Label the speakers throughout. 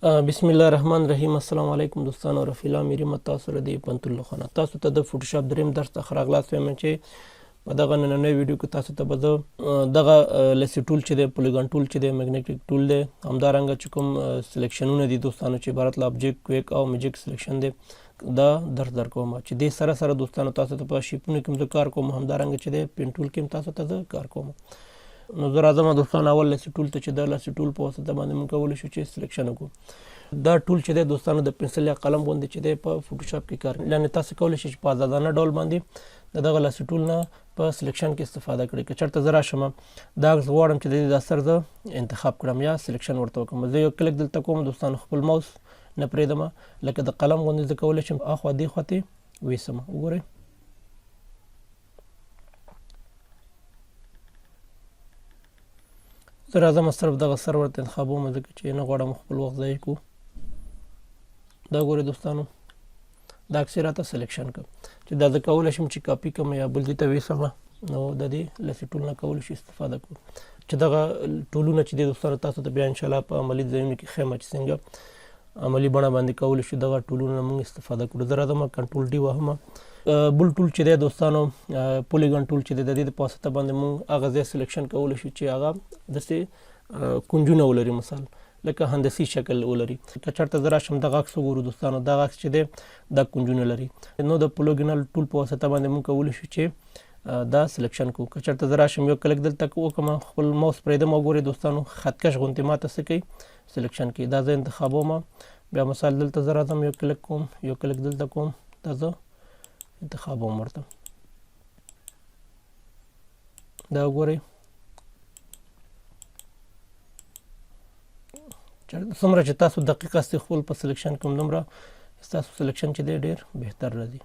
Speaker 1: بسم الله الرحمن الرحیم. السلام علیکم دوستانو او رفیقانو، میرم تاسو ردی پنتول لخونه. تاسو ته د فوټوشاپ دریم درس ته خراغلاس وایم چې په دغه نننۍ ویډیو کې تاسو ته به دغه لسی ټول چې دی، پولیګان ټول چې دی، میګنیټیک ټول دی، همدارنګه چې کوم سلیکشنونه دي دوستانو چې عبارت له ابجیکټ، کویک او میجیک سلیکشن دی، دا درس درکوم چې دې سره سره دوستانو تاسو ته په شیپونو کې هم زه کار کوم، همدارنګه چې دی پین ټول کې هم تاسو ته زه کار کوم. نو زه راځم دوستانو اول لسی ټول ته چې دا لسی ټول په واسطه باندې موږ کولی شو چې سلیکشن وکړو. دا ټول چې دی دوستانو د پنسل یا قلم غوندې چې دی په فوټوشاپ کې کار، یعنې تاسو کولی شئ چې په ازادانه ډول باندې د دغه لسی ټول نه په سلیکشن کې استفاده کړئ. که چېرته زه راشم دا عکس غواړم چې د دې دا سر زه انتخاب کړم یا سلیکشن ورته وکړم، زه یو کلیک دلته کوم دوستانو، خپل ماوس نه پرېږدم، لکه د قلم غوندې زه کولی شم اخوا دې خوا ته ویسم. وګورئ زه راځم صرف دغه سر ورته انتخابوم ځکه چې نه غواړم خپل وخت ضایع کړو. دا ګورئ دوستانو دا عکس یې راته سلیکشن کړ چې دا زه کولی شم چې کاپي کړم یا بل ځای ته ویسم، نو د دې لسی ټول نه کولی شو استفاده کړو. چې دغه ټولونه چې دی دوستانو تاسو ته بیا انشاءالله په عملي ځایونو کې ښیم چې څنګه عملي بڼه باندې کولی شو دغه ټولونه نه موږ استفاده کړو. زه راځم کنټرول ډي وهم. بل ټول چې دی دوستانو پولیګان ټول چې دی، د دې په واسطه باندې موږ هغه ځای سلیکشن کولی شو چې هغه داسې کونجونه ولري، مثال لکه هندسي شکل ولري. که چېرته زه راشم دغه عکس وګورو دوستانو، دغه عکس چې دی دا کونجونه لري، نو د پولیګانل ټول په واسطه باندې موږ کولی شو چې دا سلیکشن کړو. که چېرته زه راشم یو کلیک دلته وکړم، خپل ماوس پرېږدم او ګورئ دوستانو خطکش غوندې ماته څه کوي سلیکشن کوي. دا زه انتخابوم، بیا مثال دلته زه راځم یو کلیک کوم، یو کلیک دلته کوم، دا زه انتخابوم ورته. دا وګورئ څومره چې تاسو دقیق استئ خپل په سلیکشن کې، دومره ستاسو سلیکشن چې دی ډېر بهتر راځي.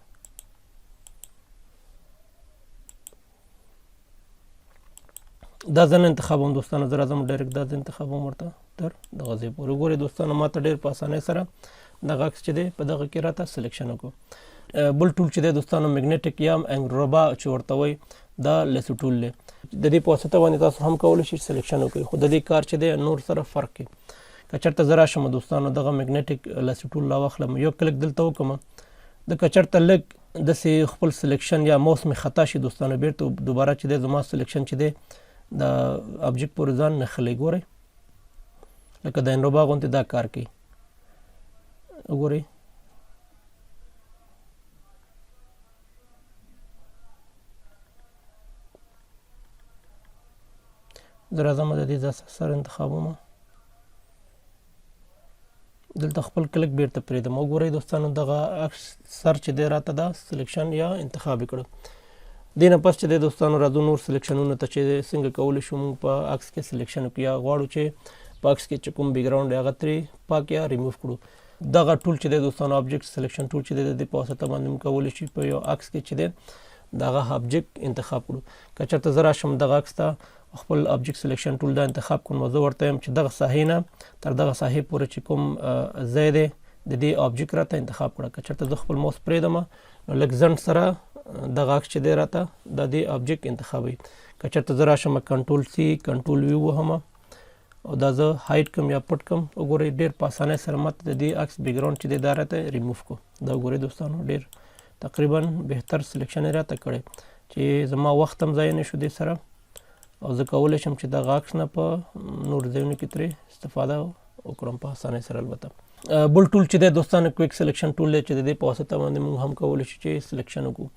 Speaker 1: دا زه نه انتخابوم دوستانو، زه راځم ډایرکټ دا زه انتخابوم ورته تر دغه ځای پورې. ګورئ دوستانو ماته ډېر په اسانۍ سره دغه عکس چې دی په دغه کې راته سلیکشن وکړو. بل ټول چې دی دوستانو میګنیټیک یا انګروبا چې ورته وایي، دا لسی ټول دی. د دې په واسطه باندې تاسو هم کولی شئ سلیکشن وکړئ، خو د دې کار چې دی نور سره فرق کوي. که چېرته زه راشم دوستانو دغه میګنیټیک لسی ټول راواخلم، یو کلیک دلته وکړم، د که چېرته لږ داسې خپل سلیکشن یا ماوس مې خطا شي دوستانو، بیرته دوباره چې دی زما سلیکشن چې دی د ابجیکټ پورې ځان نښلی. ګورئ لکه د انروبا غوندې دا کار کوي. وګورئ زه راځم د دې سر انتخابوم، دلته خپل کلیک بیرته پرېږدم. وګورئ دوستانو دغه عکس سر چې دی راته دا سلیکشن یا انتخاب یې کړه. دې نه پس چې دی دوستانو راځو نور سلیکشنونو ته چې څنګه کولی شو موږ په عکس کې سلیکشن وکړو، یا غواړو چې په عکس کې چې کوم بیکګراونډ دی هغه ترې پاک یا ریموو کړو. دغه ټول چې دی دوستانو ابجیکټ سلیکشن ټول چې دی د دې په واسطه باندې موږ کولی شو په یو عکس کې چې دی دغه ابجیکټ انتخاب کړو. که چېرته زه راشم دغه عکس ته خپل ابجیکټ سلیکشن ټول دا انتخاب کړم، زه ورته یم چې دغه ساحې نه تر دغه ساحې پورې چې کوم ځای دی د دې ابجیکټ راته انتخاب کړه. که چېرته زه خپل ماوس پرېږدم نو لږ ځنډ سره دغه عکس چې دی راته د دې ابجیکټ انتخابوي. که چېرته زه راشم کنټرول سی کنټرول وي وهم او دا زه هایډ کړم یا پټ کړم، وګورئ ډېر په اسانۍ سره ماته د دې عکس بیکګراونډ چې دی دا راته ریموو کړو. دا وګورئ دوستانو ډېر تقریبا بهتر سلیکشن یې راته کړی چې زما وخت هم ضایع نه شو دې سره، او زه کولی شم چې دغه عکس نه په نور ځایونو کې ترې استفاده وکړم په اسانۍ سره. البته بل ټول چې دی دوستانو کویک سلیکشن ټول دی چې د دې په واسطه باندې موږ هم کولی شو چې سلیکشن وکړو.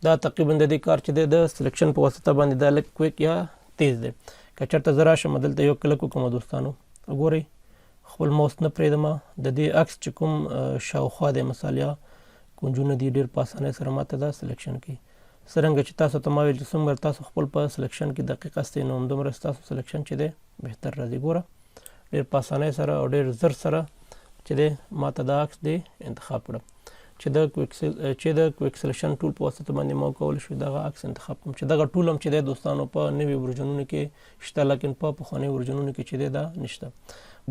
Speaker 1: دا تقریبا د دې کار چې دی د سلیکشن په واسطه باندې دا لږ کویک یا تیز دی. که چېرته زه راشم دلته یو کلیک وکړم دوستانو، وګورئ خپل ماوس نه پرېږدم، د دې عکس چې کوم شاوخوا دی مثال یا کونجونه دي ډېر په اسانۍ سره ماته دا سلیکشن کوي. څرنګه چې تاسو ته ما ویل چې څومره تاسو خپل په سلیکشن کې دقیق استئ نو همدومره ستاسو سلیکشن چې دی بهتر راځي. ګوره ډېر په اسانۍ سره او ډېر زر سره چې دی ماته دا عکس دی انتخاب کړه. چې د کویک سلیکشن ټول په واسطه باندې ما کولی شو دغه عکس انتخاب کړم، چې دغه ټول هم چې دی دوستانو په نوي ورژنونو کې شته، لیکن په پخوانیو ورژنونو کې چې دی دا نشته.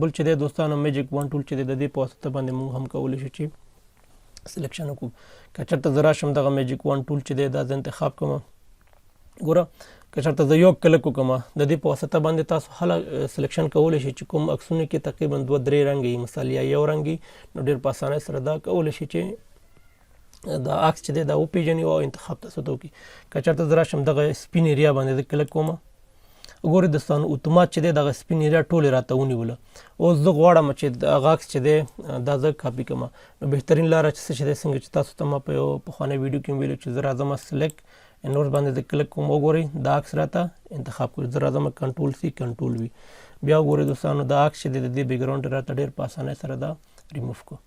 Speaker 1: بل چې دی دوستانو میجیک وان ټول چې دی د دې په واسطه باندې موږ هم کولی شو چې سلیکشن وکړو. که چېرته زه راشم دغه میجیک وان ټول چې دی دا زه انتخاب کړم، ګوره که چېرته زه یو کلک وکړم د دې په واسطه باندې تاسو هله سلیکشن کولی شئ چې کوم عکسونه کې تقریبا 2-3 رنګ وي مثال یا یو رنګ وي نو ډېر په اسانۍ سره دا کولی شئ چې دا عکس چې دی دا وپېژني او انتخاب تاسو ته وکړي که چېرته زه راشم دغه سپین ایریا باندې زه کلک کوم ګورئ دوستانو اتومات چې دی دغه سپین ایریا ټولې راته ونیوله اوس زه غواړم چې دغه عکس چې دی دا زه کاپي کړم نو بهترین لاره چې څه چې دی څنګه چې تاسو ته ما په یو پخوانی ویډیو کې ویلو چې زه راځم سلیکټ نور باندې د کلک کوم وګورئ دا عکس راته انتخاب کړئ زه راځم کنټرول سی کنټرول وي بیا وګورئ دوستانو دا عکس چې دی د دې بیکګراونډ راته ډېر په اسانۍ سره دا ریموف کړو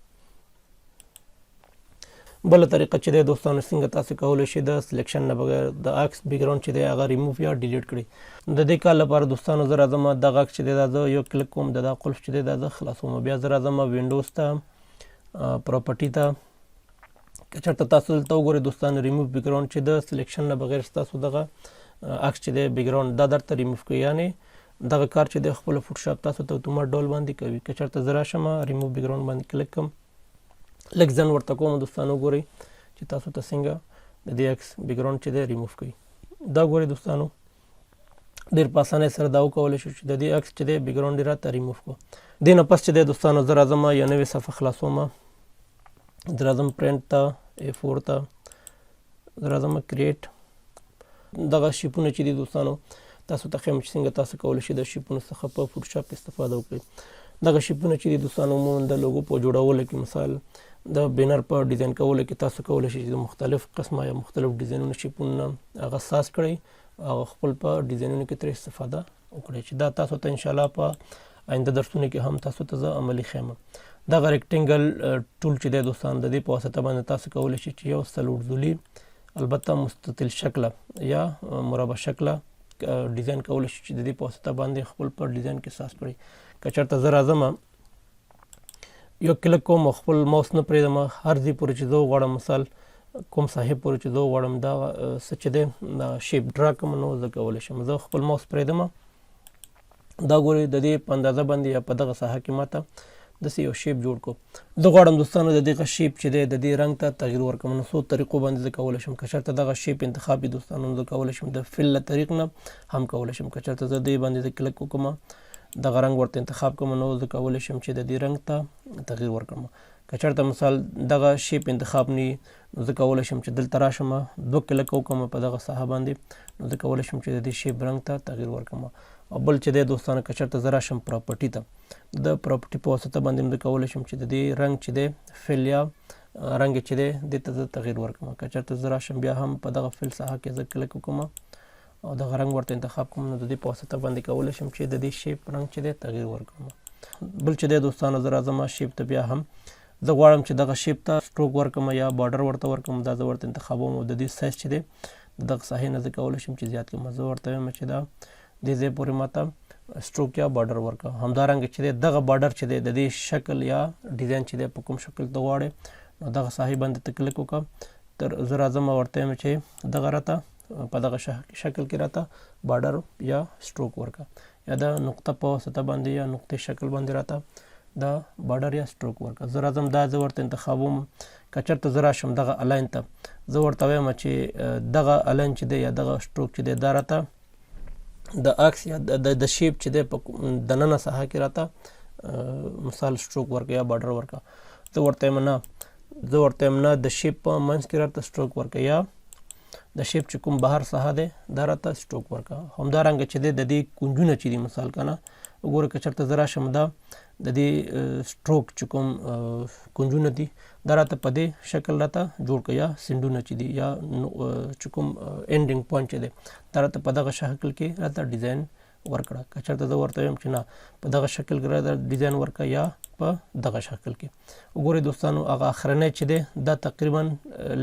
Speaker 1: بله طریقه چې دی دوستانو څنګه تاسو کولی شئ د سلیکشن نه بغیر د عکس بیکګراونډ چې دی هغه ریموف یا ډیلیټ کړئ د دې کار لپاره دوستانو زه راځم دغه عکس چې دی دا زه یو کلک کوم د دا قلف چې دی دا زه خلاصوم بیا زه راځم وینډوز ته پراپرټي ته که چېرته تاسو دلته وګورئ دوستانو ریموف بیکګراونډ چې د سلیکشن نه بغیر ستاسو دغه عکس چې دی بیکګراونډ دا درته ریموف کوي یعنې دغه کار چې دی خپله فوټوشاپ تاسو ته اتومات ډول باندې کوي که چېرته زه راشم ریموف بیکګراونډ باندې کلک کړم لږ ځن ورته کوم دوستانو ګورئ چې تاسو ته څنګه د دې عکس بیکګراونډ چې دی ریموف کوي دا ګورئ دوستانو ډېر په اسانۍ سره دا وکولی شو چې د دې عکس چې دی بیکګراونډ یې راته ریموف کړو دې نه پس چې دی دوستانو زه راځم یو نوې صفحه خلاصوم زه راځم پرنټ ته A4 ته زه راځم کریټ دغه شیپونه چې دي دوستانو تاسو ته ښیم چې څنګه تاسو کولی شئ د شیپونو څخه په فوټوشاپ استفاده وکړئ دغه شیپونه چې دي دوستانو عموما د لوګو په جوړولو کې مثال د بینر په ډیزاین کولو کې تاسو کولی شئ چې د مختلف قسمه یا مختلف ډیزاینونو شیپونه هغه ساز کړئ او خپل په ډیزاینونو کې ترې استفاده وکړئ چې دا تاسو ته انشاءالله په آینده درسونو کې هم تاسو ته زه عملي ښیم دغه ریکټینګل ټول چې دی دوستانو د دې په واسطه باندې تاسو کولی شئ چې یو څلورځلي البته مستطیل شکله یا مربع شکله ډیزاین کولی شئ چې د دې په واسطه باندې خپل په ډیزاین کې ساز کړئ که چېرته زه راځم یو کلک کوم خپل ماوس نه پرېږدم هر ځای پورې چې زه وغواړم مثال کوم ساحې پورې چې زه وغواړم دا څه چې دی دا شیپ ډرا کړم نو زه کولی شم زه خپل ماوس پرېږدم دا ګورئ د دې په اندازه باندې یا په دغه ساحه کې ماته داسې یو شیپ جوړ کړو زه غواړم دوستانو د دغه شیپ چې دی د دې رنګ ته تغییر ورکړم نو څو طریقو باندې زه کولی شم که چېرته دغه شیپ انتخاب وي دوستانو زه کولی شم د فل له طریق نه هم کولی شم که چېرته زه دې باندې زه کلک وکړم دغه رنګ ورته انتخاب کوم نو زه کولی شم چې د دې رنګ ته تغییر ورکړم که چېرته مثال دغه شیپ انتخاب نه نو زه کولی شم چې دلته راشم 2 کلک وکړم په دغه ساحه باندې نو زه کولی شم چې د دې شیپ رنګ ته تغییر ورکړم او بل چې دی دوستانو که چېرته زه راشم پراپرټي ته د پراپرټي په واسطه باندې زه کولی شم چې د دې رنګ چې دی فل یا رنګ چې دی دې ته زه تغییر ورکړم که چېرته زه راشم بیا هم په دغه فل ساحه کې زه کلک وکړم او دغه رنګ ورته انتخاب کوم نو د دې په واسطه باندې کولی شم چې د دې شیپ رنګ چې دی تغییر ورکړم بل چې دی دوستانو زه راځم شیپ ته بیا هم زه غواړم چې دغه شیپ ته سټروک ورکړم یا بارډر ورته ورکړم دا زه ورته انتخابوم او د دې سایز چې دی دغه ساحې نه زه کولی شم چې زیات کړم زه ورته وایم چې دا دې ځای پورې ماته سټروک یا بارډر ورکړه همدارنګه چې دی دغه بارډر چې دی د دې شکل یا ډیزاین چې دی په کوم شکل ته غواړې نو دغه ساحې باندې ته کلک وکړه تر زه راځم ورته وایم چې دغه راته په دغه شکل کې راته بارډر یا سټروک ورکړه یا د نقطه په واسطه باندې یا نقطې شکل باندې راته دا بارډر یا سټروک ورکړه زه راځم دا زه ورته انتخابوم که چېرته زه راشم دغه الاین ته زه ورته وایم چې دغه الاین چې دی یا دغه سټروک چې دی دا راته د عکس یا د شیپ چې دی په دننه ساحه کې راته مثال سټروک ورکړه یا بارډر ورکړه زه ورته وایم نه د شیپ په منځ کې راته سټروک ورکړه یا د شیپ چې کوم بهر ساحه دی دا راته سټروک ورکړه همدارنګه چې دی د دې کونجونه چې دي مثال که نه وګوره که چېرته زه راشم دا د دې سټروک چې کوم کونجونه دي دا راته په دې شکل راته جوړ کړه یا سنډونه چې دي یا چې کوم اینډینګ پوینټ چې دی دا راته په دغه شکل کې راته ډیزاین ورکړه که چېرته زه ورته وایم چې نه په دغه شکل کې راته ډیزاین ورکړه یا په دغه شکل کې وګورئ دوستانو هغه اخرنی چې دی دا تقریبا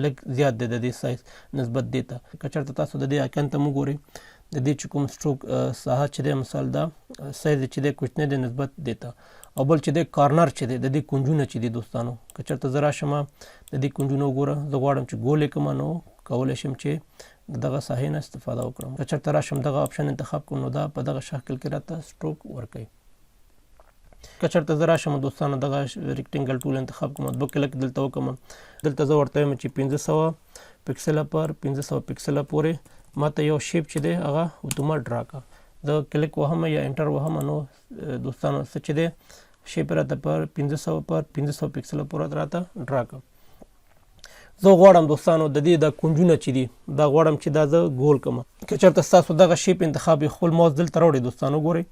Speaker 1: لږ زیات دی د دې سایز نسبت دې ته که چېرته تاسو د دې آیکن ته وګورئ د دې چې کوم سټروک ساحه چې دی مثال دا سایز چې دی کوچنی دی نسبت دې ته او بل چې دی کارنر چې دی د دې کونجونه چې دي دوستانو که چېرته زه راشم د دې کونجونه وګوره زه غواړم چې ګول یې کړم نو کولی شم چې دغه ساحې نه استفاده وکړم که چېرته راشم دغه آپشن انتخاب کړم نو دا په دغه شکل کې راته سټروک ورکوي که چېرته زه راشم دوستانو دغه ریکټینګل ټول انتخاب کوم 2 کلک دلته وکړم دلته زه ورته وایم چې 1500 پکسله پر 1500 پکسله پورې ماته یو شیپ چې دی هغه اتومات ډرا کا. د کلیک وهم یا انټر وهم نو دوستانو څه چې دی شیپ راته پر 1500 پکسل پورې راته ډرا کا. زه غواړم دوستانو د دې د کونجونه چې دي دا غواړم چې دا زه ګول کړم. که چېرته ستاسو دغه شیپ انتخاب خپل ماوس دلته راوړئ دوستانو ګورئ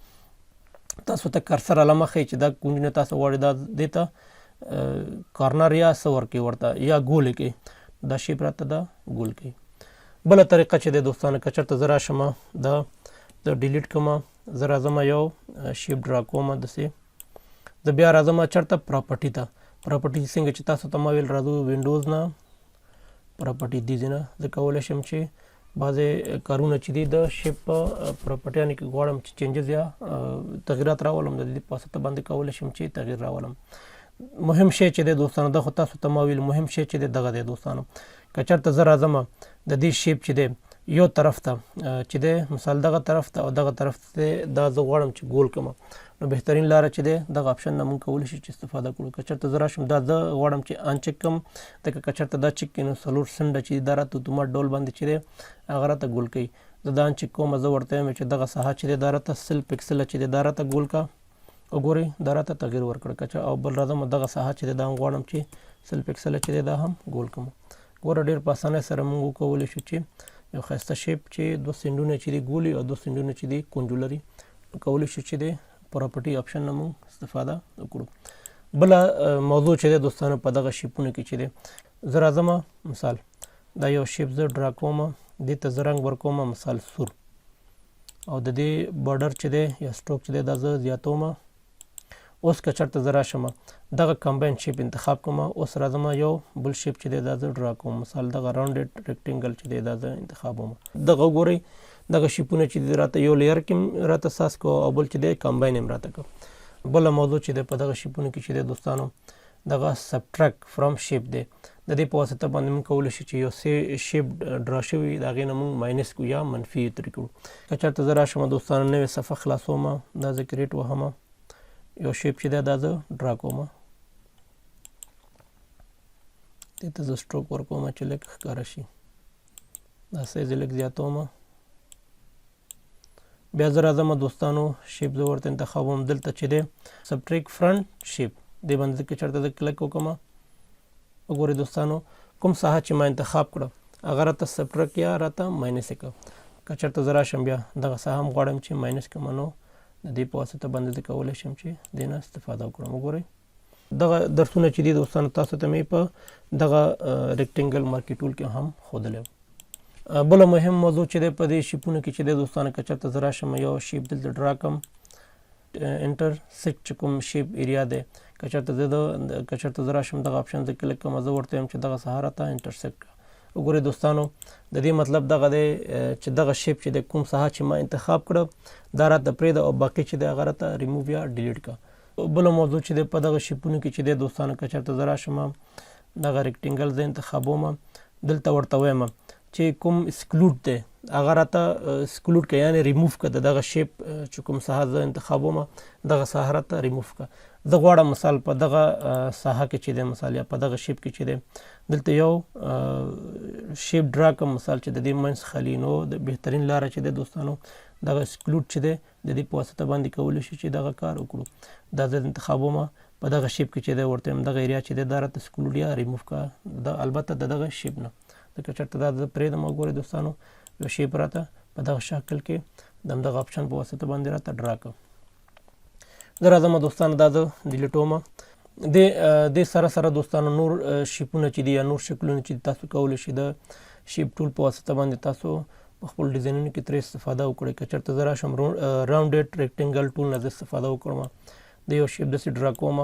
Speaker 1: تاسو ته کرسر علامه ښیي چې دا کونجونه تاسو غواړئ دا دې ته کارنر یا څه ورکړئ ورته یا ګول یې کړئ. دا شیپ راته دا ګول کړئ. بله طریقه چې دی دوستانو که چېرته زه راشم دا ډیلیټ کړم زه راځم یو شیپ ډرا کوم داسې زه بیا راځم چېرته پراپرټي ته. پراپرټي څنګه چې تاسو ته ما ویل راځو وینډوز نه پراپرټي دې ځای نه زه کولی شم چې بعضې کارونه چې دي د شیپ په پراپرټیانو کې غواړم چې چینجز یا تغیرات راولم د دې په واسطه باندې کولی شم چې تغیر راولم. مهم شی چې دی دوستانو دا خو تاسو ته ما ویل مهم شی چې دی دغه دی دوستانو. که چېرته زه راځم د دې شیپ چې دی یو طرف ته چې دی مثال دغه طرف ته او دغه طرف ته دا زه غواړم چې ګول کړم نو بهترین لاره چې دی دغه آپشن نه موږ کولی شو چې استفاده کړو. که چېرته زه راشم دا زه غواړم چې ان چک کړم ځکه که چېرته دا چک کړي نو 4 سنډه چې دا راته اتومات ډول باندې چې دی هغه راته ګول کوي. زه دا ان چک کوم زه ورته وایم چې دغه ساحه چې دی دا راته 100 پکسله چې دی دا راته ګول کا وګورئ دا راته تغیر ورکړه. او بل راځم دغه ساحه چې دی دا هم غواړم چې 100 پکسله چې دی دا هم ګول کړم. ګوره ډېر په اسانۍ سره موږ وکولی شو چې یو ښایسته شیپ چې 2 سنډونه چې دي ګولي او 2 سنډونه چې دي کونجو لري کولی شو چې دی پراپرټي آپشن نه موږ استفاده وکړو. بله موضوع چې دی دوستانو په دغه شیپونو کې چې دی زه راځم مثال دا یو شیپ زه ډرا کوم دې ته زه رنګ ورکوم مثال سور او د دې بارډر چې دی یا سټروک چې دی دا زه زیاتوم. اوس که چېرته زه راشم دغه کمباین شیپ انتخاب کوم اوس راځم یو بل شیپ چې دی دا زه ډرا کوم مثال دغه راونډډ ریکټینګل چې دی دا زه انتخابوم. دغه وګورئ دغه شیپونه چې دی راته یو لیر کې راته ساس کو او بل چې دی کمباین هم راته کو. بله موضوع چې دی په دغه شیپونو کې چې دی دوستانو دغه سبټریکټ فرام شیپ دی د دې په واسطه باندې موږ کولی شو چې یو شیپ ډرا شوي د هغې نه موږ ماینس کړو یا منفي یې ترې کړو. که چېرته زه راشم دوستانو نوې صفحه خلاصوم دا زه کریټ وهم یو شیپ چې دی دا زه ډرا کوم دې ته زه سټروک ورکوم چې لږ ښکاره شي دا سایز یې لږ زیاتوم. بیا زه راځم دوستانو شیپ زه ورته انتخابوم دلته چې دی سبټریک فرنٹ شیپ دې باندې که چېرته زه کلک وکړم وګورئ دوستانو کوم ساحه چې ما انتخاب کړه هغه راته سبټریک یا راته ماینس یې کړه. که چېرته زه راشم بیا دغه ساحه هم غواړم چې ماینس کړم نو د دې په واسطه باندې زه کولی شم چې دې نه استفاده وکړم. وګورئ دغه درسونه چې دي دوستانو تاسو ته مې په دغه ریکټینګل مارکي ټول کې هم ښودلی. بله مهم موضوع چې دی په دې شیپونو کې چې دی دوستانو که چېرته زه راشم یو شیپ دلته ډرا کړم انټرسیکټ چې کوم شیپ ایریا دی که چېرته زه راشم دغه آپشن زه کلیک کړم زه ورته وایم چې دغه ساحه راته انټرسیکټ کړه. وګورئ دوستانو د دې مطلب دغه دی چې دغه شیپ چې دی کوم ساحه چې ما انتخاب کړه دا راته پرېږده او باقي چې دی هغه راته ریموو یا ډیلیټ کړه. بله موضوع چې دی په دغه شیپونو کې چې دی دوستانو که چېرته زه راشم دغه ریکټینګل زه انتخابوم دلته ورته وایم چې کوم اسکلوډ دی هغه راته اسکلوډ کړه یعنې ریموو کړه دغه شیپ چې کوم ساحه زه انتخابوم دغه ساحه راته ریموو کړه. زه غواړم مثال په دغه ساحه کې چې دی مثال یا په دغه شیپ کې چې دی دلته یو شیپ ډرا کړم مثال چې د دې منځ خالي نو د بهترین لاره چې دی دوستانو دغه اسکلوډ چې دی د دې په واسطه باندې کولی شو چې دغه کار وکړو. دا زه انتخابوم په دغه شیپ کې چې دی ورته وایم دغه ایریا چې دی دا راته اسکلوډ یا ریموو کړه البته د دغه شیپ نه که چېرته دا زه پرېږدم وګورئ دوستانو یو شیپ راته په دغه شکل کې د همدغه آپشن په واسطه باندې راته ډرا کړه. زه راځم دوستانو دا زه ډیلیټوم. دې سره سره دوستانو نور شیپونه چې دي یا نور شکلونه چې تاسو کولی شئ د شیپ ټول په واسطه باندې تاسو په خپل ډیزاینونو کې ترې استفاده وکړئ. که چېرته زه راشم راونډډ ریکټینګل ټول نه زه استفاده وکړم د یو شیپ داسې ډرا کوم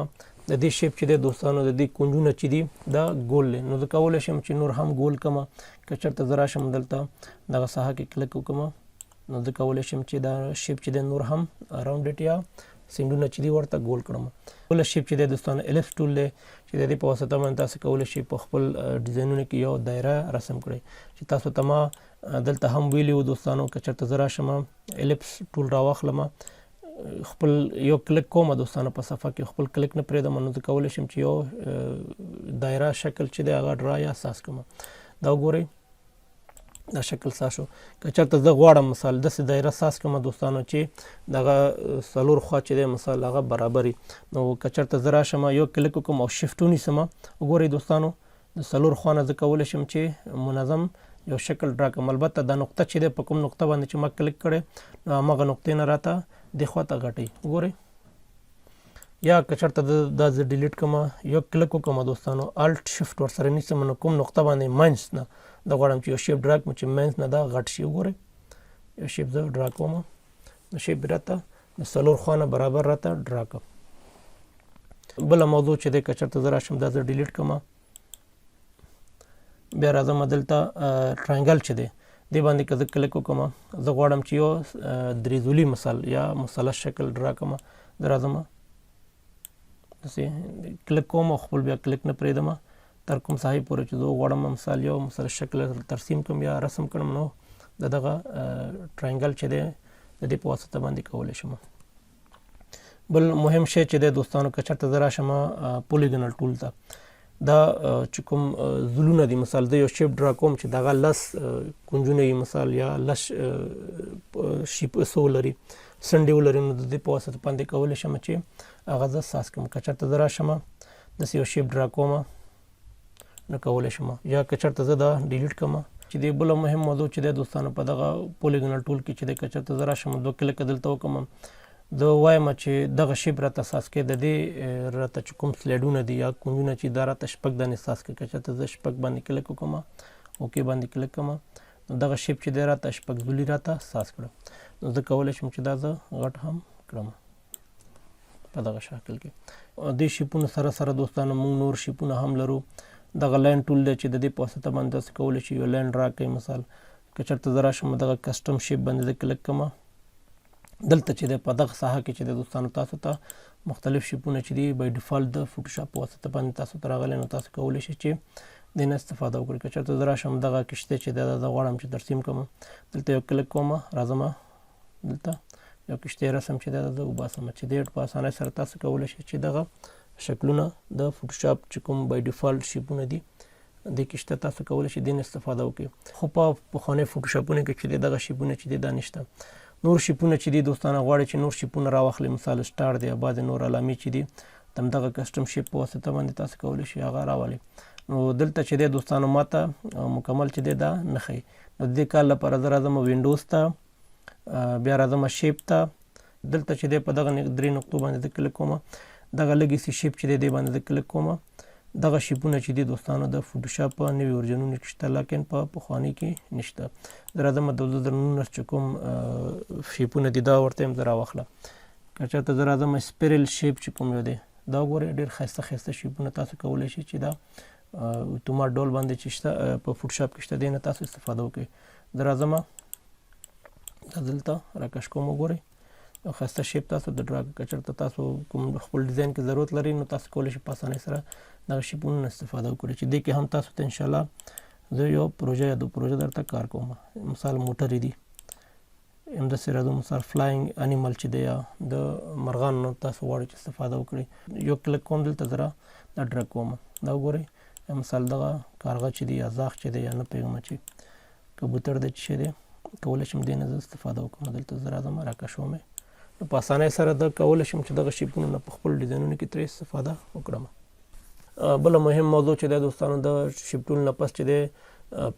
Speaker 1: د دې شیپ چې دی دوستانو د دې کونجونه چې دي دا ګول دی نو زه کولی شم چې نور هم ګول کړم. که چېرته زه راشم دلته دغه ساحه کې کلک وکړم نو زه کولی شم چې دا شیپ چې دی نور هم راونډډ یا سنډونه چې دي ورته ګول کړم. بله شیپ چې دی دوستانو الیپس ټول دی چې د دې په واسطه باندې تاسو کولی شئ په خپل ډیزاینونو کې یو دایره رسم کړئ چې تاسو ته ما دلته هم ویلي وو دوستانو که چېرته زه راشم الیپس ټول راواخلم خپل یو کلیک کوم دوستانو په صفحه کې خپل کلیک نه پرېږدم نو زه کولی شم چې یو دایره شکل چې دی هغه ډرا یا اساس کړم. دا وګورئ دا شکل سا شو. که چېرته زه غواړم مثال داسې دایره ساز کړم دوستانو چې دغه څلور خوا چې دی مثال هغه برابر وي. نو که چېرته زه راشم یو کلیک وکړم او شفټ ونیسم، وګورئ دوستانو د څلور خوا نه زه کولی شم چې منظم یو شکل ډرا کړم. البته دا نقطه چې دی په کوم نقطه باندې چې ما کلیک کړی نو همغه نقطې نه راته دې خوا ته غټوي. وګورئ یا که چېرته دا زه ډیلیټ کړم یو کلیک وکړم دوستانو الټ شفټ ورسره نیسم نو کوم نقطه باندې منځ نه دا غواړم چې یو شیپ ډرا کړم چې منځ نه دا غټ شي. وګورئ یو شیپ زه ډرا کوم نو شیپ راته د څلور خوا نه برابر راته ډرا کړم. بله موضوع چې دی که چېرته زه راشم دا زه ډیلیټ کړم، بیا راځم دلته ټرانګل چې دی دې باندې که زه کلیک وکړم زه غواړم چې یو دریزولي مثال یا مثلث شکل ډرا کړم. زه راځم داسې کلیک کوم او خپل بیا کلیک نه پرېږدم تر کوم ساحې پورې چې زه غواړم مثال یو مثلث شکل ترسیم کړم یا رسم کړم نو د دغه ټرانګل چې دی د دې په واسطه باندې کولی شم. بل مهم شی چې دی دوستانو که چېرته زه راشم پولیګنل ټول ته دا چې کوم زلونه دي مثال زه یو شیپ ډرا کوم چې دغه لس کنجونه وي مثال یا لس شیپس ولري څنډې ولري نو د دې په واسطه باندې کولی شم چې هغه زه ساز کړم. که چېرته زه راشم داسې یو شیپ ډرا کوم نو کولی شم، یا که چېرته زه دا ډیلیټ کړم چې دی بله مهم موضوع چې دی دوستانو په دغه پولیګنل ټول کې چې دی که چېرته زه راشم دوه کلیکه دلته وکړم زه وایم چې دغه شیپ راته ساز کړي د دې راته چې کوم سلایډونه دي یا کنجونه چې دا راته شپږ دانې ساز کړي. که چېرته زه شپږ باندې کلیک وکړم اوکې باندې کلیک کړم نو دغه شیپ چې دی راته شپږ زولي راته ساز کړه. نو زه کولی شم چې دا زه غټ هم کړم په دغه شکل کې. دې شیپونو سره سره دوستانو موږ نور شیپونه هم لرو. دغه لاین ټول دی چې د دې په واسطه باندې تاسو کولی شئ یو لاین ډرا کړئ. مثال که چېرته زه راشم دغه کسټم شیپ باندې زه کلیک کړم دلته چې دی په دغه ساحه کې چې دی دوستانو تاسو ته مختلف شیپونه چې دي بای ډیفالت د فوټوشاپ په واسطه باندې تاسو ته راغلی نو تاسو کولی شئ چې د نه استفاده وکړئ. که چېرته زه راشم دغه کشتۍ چې دی زه غواړم چې ترسیم کړم دلته یو کلیک کوم راځم دلته یو کشتۍ رسم چې دی زه وباسم چې ډېر په اسانۍ سره تاسو کولی شئ چې دغه شکلونه د فوټوشاپ چې کوم بای ډیفالت شیپونه دي د کشته تاسو کولی شئ دین استفاده وکړئ. خو په پخواني فوټوشاپونو کې چې دغه شیپونه چې دي دا نشته. نور شیپونه چې دي دوستانو غواړي چې نور شیپونه راواخلي مثال سټار دی یا بعضې نور علامې چې دي دغه کسټم شیپ په واسطه باندې تاسو کولی شئ هغه راولئ. نو دلته چې دی دوستانو ماته مکمل چې دی دا نه ښیي. نو د دې کار لپاره زه راځم وینډوز ته بیا راځم شیپ ته دلته چې دی په دغه درې نقطو باندې زه کلیک کوم دغه لګیسي شیپ چې دی دې باندې زه کلیک کوم. دغه شیپونه چې دي دوستانو د فوټوشاپ په نوي ورژنونو کې شته لیکن په پخواني کې نشته. زه راځم د 2019 چې کوم شیپونه دي دا ورته یم زه راواخله. که چېرته زه راځم سپیرل شیپ چې کوم یو دی دا ګورئ ډېر ښایسته ښایسته شیپونه تاسو کولی شئ چې دا اتومات ډول باندې چې شته په فوټوشاپ کې شته دی نه تاسو استفاده وکړئ. زه راځم دا دلته راکش کوم وګورئ ښایسته شیپ تاسو د ډرا که چېرته تاسو کوم خپل ډیزاین کې ضرورت لري نو تاسو کولی شئ په اسانۍ سره دغه شیپونو نه استفاده وکړئ چې دې کې هم تاسو ته انشاءالله زه یو پروژه یا دو پروژه درته کار کوم. مثال موټرې دي همداسې راځو مثال فلاینګ انیمل چې دی یا د مرغانو نه تاسو غواړئ چې استفاده وکړئ یو کلیک کوم دلته زه دا ډرا کوم دا وګورئ مثال دغه کارغه چې دی یا زاغ چې دی یا نه پوهېږم چې کبوتر دی چې شی دی کولی شم دې نه زه استفاده وکړم. دلته زه راځم راکش ومې نو په اسانۍ سره دا کولی شم چې دغه شیپونو نه په خپل ډیزاینونو کې ترې استفاده وکړم. بله مهم موضوع چې دی دوستانو د شیپ ټول نه پس چې دی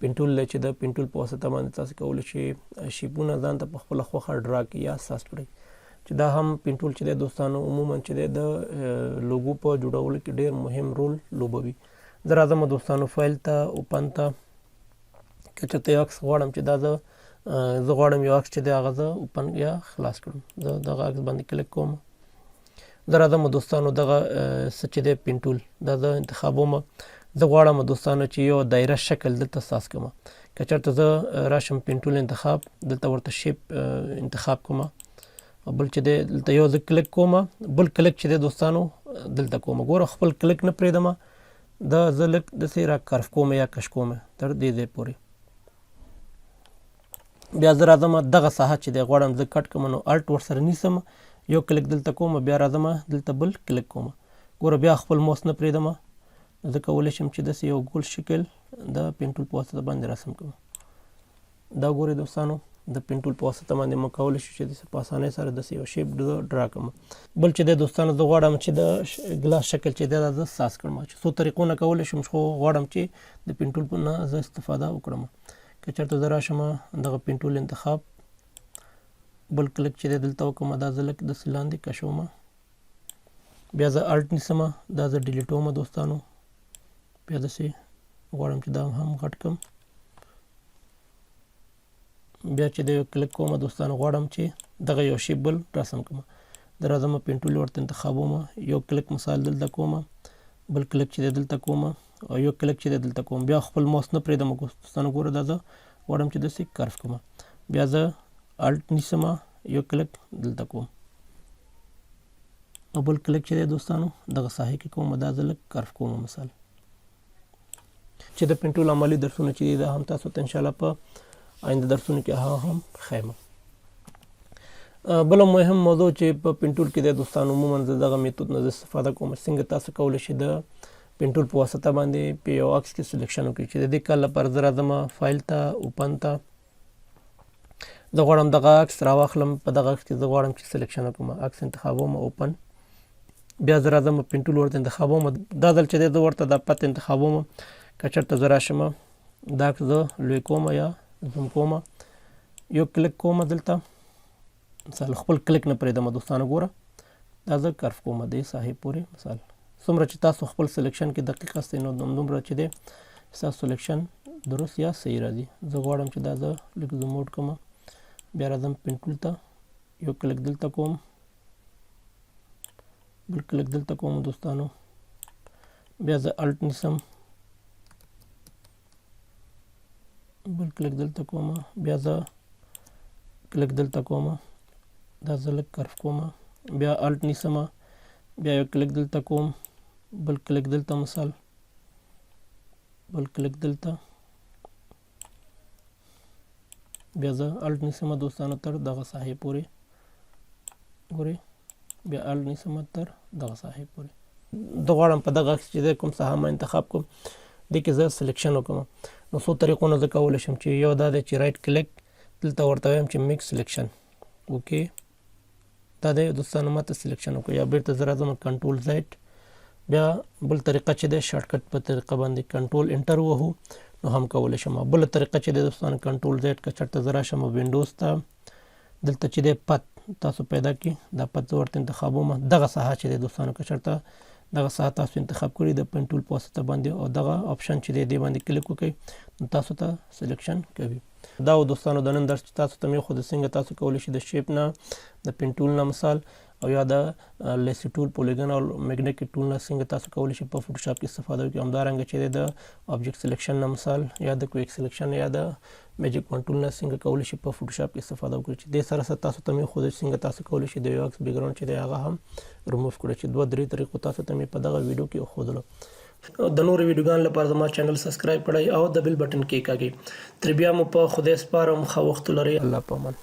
Speaker 1: پین ټول دی چې د پین ټول په واسطه باندې تاسو کولی شئ شیپونه ځان ته په خپله خوښه ډرا کړئ یا ساز کړئ چې دا هم پین ټول چې دی دوستانو عموما چې دی د لوګو په جوړولو کې ډېر مهم رول لوبوي. زه راځم دوستانو فایل ته اوپن ته که چېرته یو عکس غواړم چې دا زه غواړم یو عکس چې دی هغه زه اوپن یا خلاص کړم. زه دغه عکس باندې کلیک کوم. زه راځم دوستانو دغه څه چې دی پین ټول دا زه انتخابوم. زه غواړم دوستانو چې یو دایره شکل دلته ساز کړم. که چېرته زه راشم پین ټول انتخاب دلته ورته شیپ انتخاب کوم بل چې دی دلته یو زه کلیک کوم بل کلیک چې دی دوستانو دلته کوم. ګوره خپل کلیک نه پرېږدم دا زه لږ داسې را کرف کوم یا کش کوم تر دې ځای پورې. بیا زه راځم دغه ساحه چې دی غواړم زه کټ کړم نو الټ ورسره نیسم یو کلیک دلته کوم بیا راځم دلته بل کلیک کوم. ګوره بیا خپل موس نه پرېږدم زه کولی شم چې داسې یو ګول شکل د پین ټول په واسطه باندې رسم کړم. دا ګورئ دوستانو د پین ټول په واسطه باندې موږ کولی شو چې داسې په اسانۍ سره داسې یو شیپ ډرا کړم. بل چې دی دوستانو زه غواړم چې د ګلاس شکل چې دی دا زه ساس کړم، چې څو طریقو نه کولی شم، خو غواړم چې د پین ټول نه زه استفاده وکړم. که چېرته زه راشم دغه پین ټول انتخاب بل کلک چې دی دلته وکړم، دا زه لږ داسې لاندې کشوم، بیا زه الټ نیسم، دا زه ډیلیټوم دوستانو، بیا داسې غواړم چې دا هم غټ کړم، بیا چې د یو کلک کوم دوستانو غواړم چې دغه یو شیپ بل رسم کړم. د راځم پین ټول ورته انتخابوم، یو کلک مثال دلته کوم، بل کلک چې دلته کوم او یو کلک چې دلته کوم، بیا خپل ماوس نه پرېږدم دوستانو. ګوره دا زه غواړم چې داسې کرف کړم، بیا زه الټ نیسم، یو کلک دلته کوم او بل کلک چې دی دوستانو دغه ساحې کې کوم، دا زه لږ کرف کوم مثال. چې د پین ټول عملي درسونه چې دي دا هم تاسو ته انشاءالله په آینده درسونو کې هغه هم ښیم. بله مهم موضوع چې په پین ټول کې دی دوستانو عموما زه دغه میتود نه استفاده کوم، څنګه تاسو کولی شئ د پین ټول په واسطه باندې په یو عکس کې سلیکشن وکړئ. چې د دې کار لپاره زه راځم فایل ته، اوپن ته، زه غواړم دغه عکس راواخلم، په دغه عکس کې زه غواړم چې سلیکشن وکړم، عکس انتخابوم، اوپن، بیا زه راځم پین ټول ورته انتخابوم، دا ځل چې دی زه ورته دا پت انتخابوم. که چېرته زه راشم دا عکس زه لوی کوم یا زوم کوم، یو کلک کوم دلته مثال، خپل کلک نه پرېږدم دوستانو. ګوره دا زه کرف کوم دې ساحې پورې مثال. څومره چې تاسو خپل سلیکشن کې دقیق هستئ نو دومره چې دی ستاسو سلیکشن درست یا صحیح راځي. زه غواړم چې دا زه لږ زوم آوټ کړم، بیا راځم پین ټول ته، یو کلک دلته کوم، بل کلک دلته کوم دوستانو، بیا زه الټ نیسم، بل کلک دلته کوم، بیا زه کلک دلته کوم، دا زه لږ کرف کوم، بیا الټ نیسم، بیا یو کلک دلته کوم، بل کلک دلته مثال، بل کلک دلته، بیا زه الټ نیسم دوستانو تر دغه ساحې پورې، ګورئ بیا الټ نیسم تر دغه ساحې پورې. زه غواړم په دغه عکس چې دی کوم ساحه ما انتخاب کړم دې کې زه سلیکشن وکړم. نو څو طریقو نه زه کولی شم، چې یو دا دی چې رایټ کلک دلته ورته وایم چې میک سلیکشن، اوکې دا دی دوستانو ماته سلیکشن وکړو، یا بیرته زه راځم کنټرول زیډ، بیا بل طریقه چې دی شارټکټ په طریقه باندې کنټرول انټر وهو نو هم کولی شم. بله طریقه چې دی دوستانو کنټرول زیډ، که چېرته زه راشم وینډوز ته، دلته چې دی پت تاسو پیدا کړي، دا پت زه ورته انتخابوم، دغه ساحه چې دی دوستانو که چېرته دغه ساحه تاسو انتخاب کړي د پین ټول په واسطه باندې او دغه آپشن چې دی دې باندې کلیک وکړئ نو تاسو ته سلیکشن کوي. دا و دوستانو د نن درس چې تاسو ته مې ښود څنګه تاسو کولی شئ د شیپ نه، د پین ټول نه مثال او یا د لیسو ټول، پولیګنال، میګنیټیک ټول نه څنګه تاسو کولی شئ په فوټوشاپ کې استفاده وکړئ. همدارنګه چې د آبجیکټ سلیکشن نه مثال یا د کویک سلیکشن یا د میجیک وان ټول نه څنګه کولی شئ په فوټوشاپ کې استفاده وکړئ. چې دې سره سره تاسو ته مې ښود څنګه تاسو کولی شئ د یو عکس بیکګراوند چې دی هغه هم ریموف کړئ، چې 2-3 طریقو تاسو ته مې په دغه ویډیو کې وښودلو. د نورو ویډیوګانو لپاره زما چینل سبسکرایب کړئ او د بیل بټن کې کېکاږئ. تر بیا مو په خدای سپارم، ښه وخت ولرئ، الله پامان.